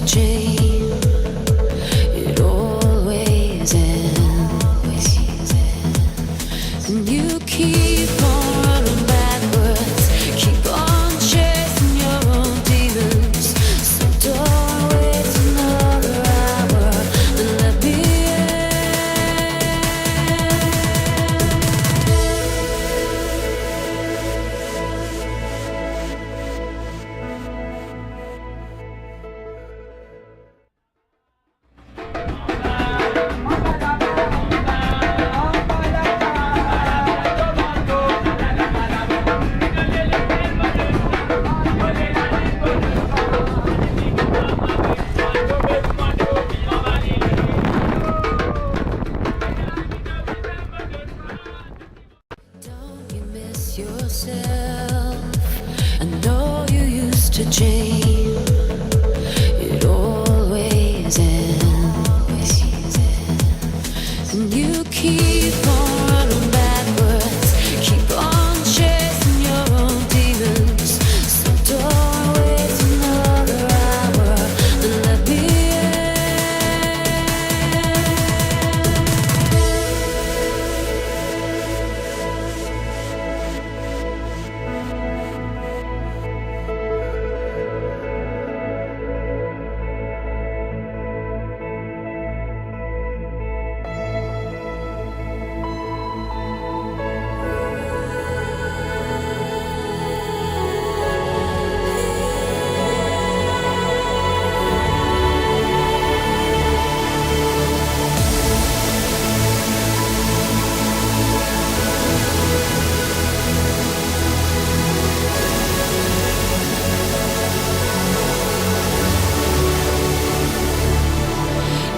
change. It always ends. And you keep on running backwards, keep on chasing your own demons. So don't waste another hour and let me yourself. I know you used to change. It always ends. And you keep on running backwards, keep on chasing your own demons. So don't waste another hour and let me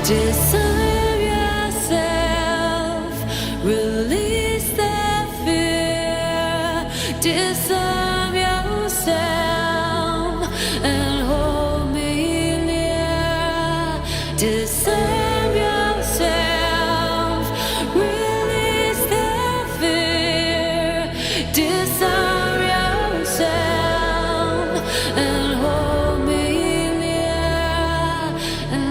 disarm yourself, release the fear, disarm yourself and hold me near. Disarm yourself, release the fear, disarm yourself and hold me near. And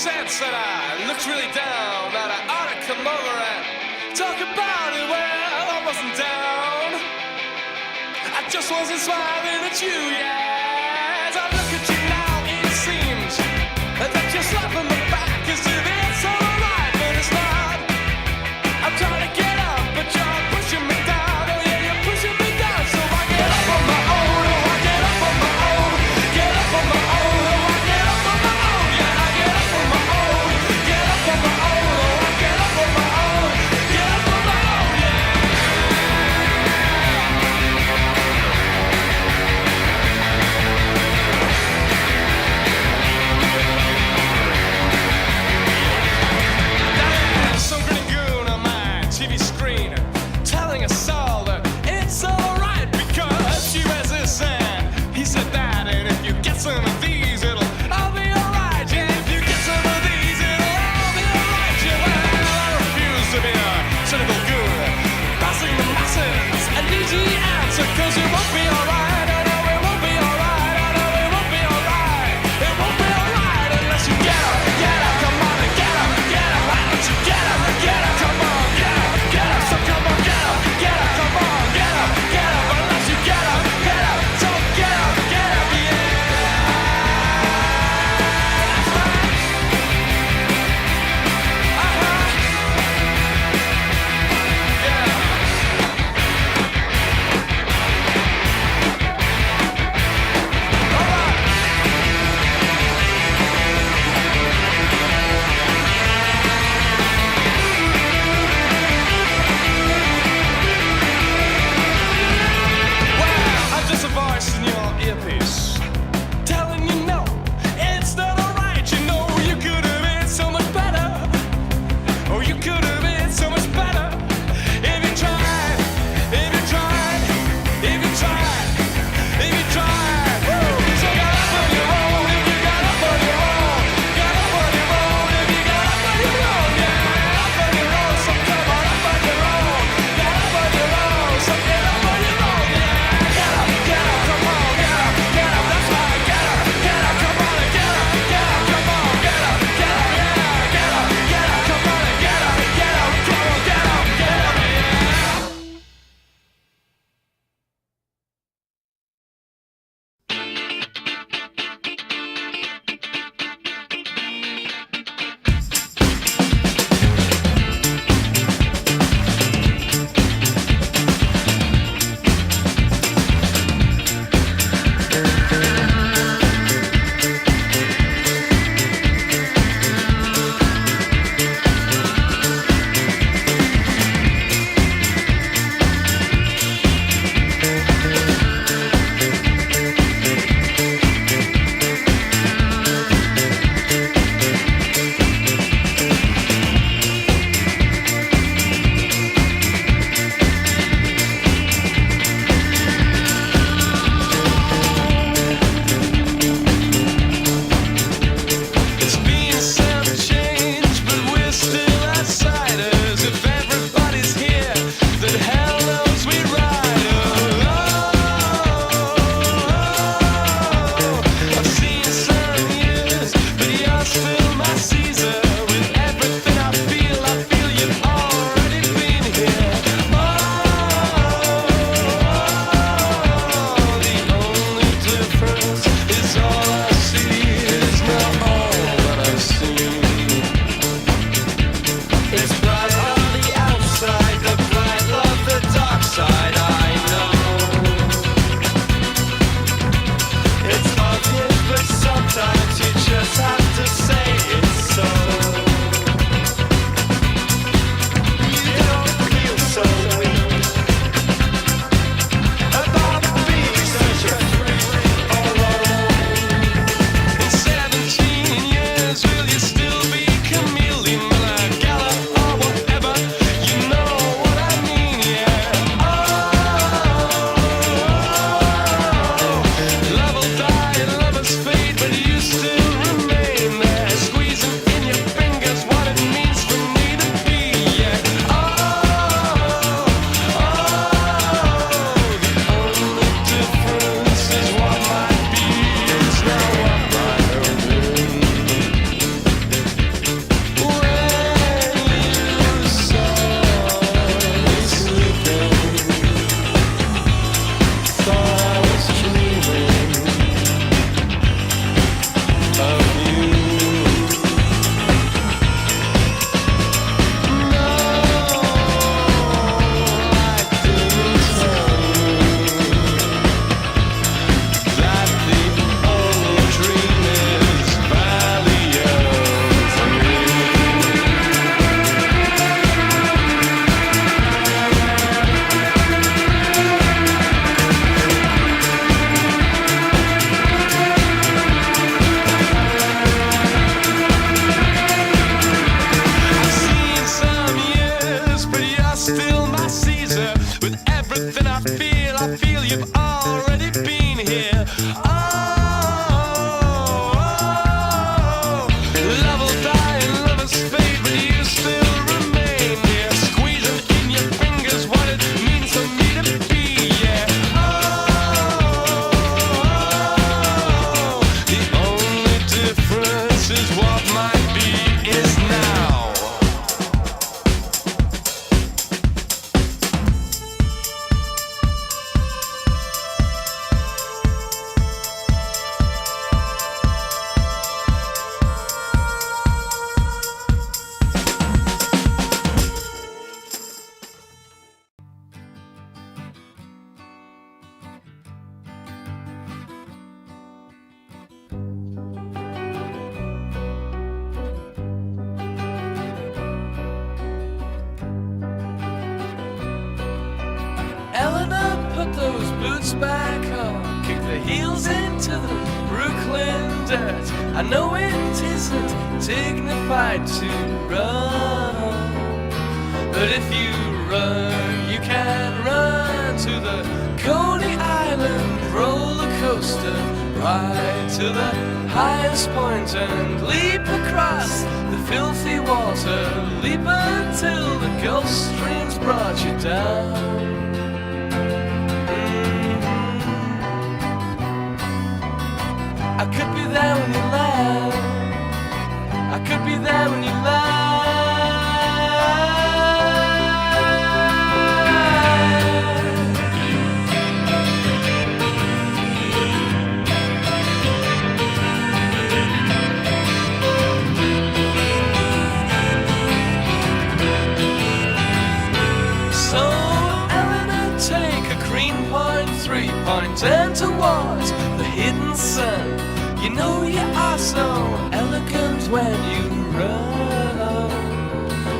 sense that I looked really down, that I ought to come over and talk about it. Well, I wasn't down, I just wasn't smiling at you, yes. I look at you now, it seems that you're slapping my back as if it's alright, but it's not. I'm trying to get up, but you're pushing me down. Oh yeah, you're pushing me down. So I get up on my own. Oh, I get up on my own. Get up on my own. Oh, I get up on my own. Yeah, I get up on my own. Get up on my own. Oh, I get up on my own. Get up on my own. Yeah. I feel you've already been here. Oh, love will die and lovers fade, but you still remain here. Squeezing in your fingers what it means for me to be, yeah. Oh, the only difference is what might be is now. Eleanor, put those boots back on. Kick the heels into the Brooklyn dirt. I know it isn't dignified to run, but if you run, you can run to the Coney Island roller coaster, ride to the highest point and leap across the filthy water. Leap until the Gulf Stream's brought you down. I could be there when you land. I could be there when you land. So, Eleanor, take a green point, 3-point, turn towards the hidden sun. You know you are so elegant when you run.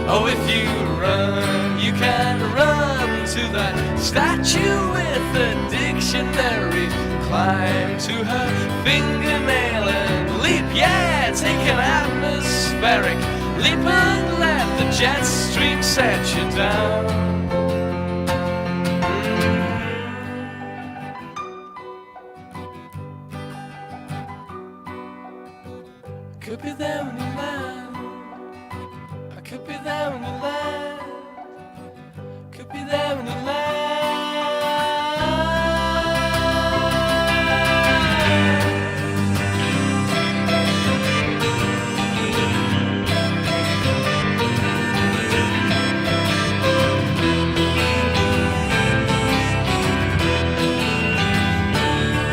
Oh, if you run, you can run to that statue with the dictionary. Climb to her fingernail and leap, yeah, take an atmospheric leap and let the jet stream set you down. Could be there when you land. I could be there when you land. Could be there when you land.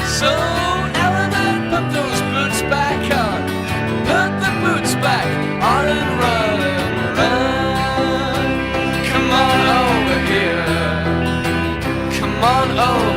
So, Eleanor, put those boots back on. Put the boots back on and run and run. Come on over here. Come on over.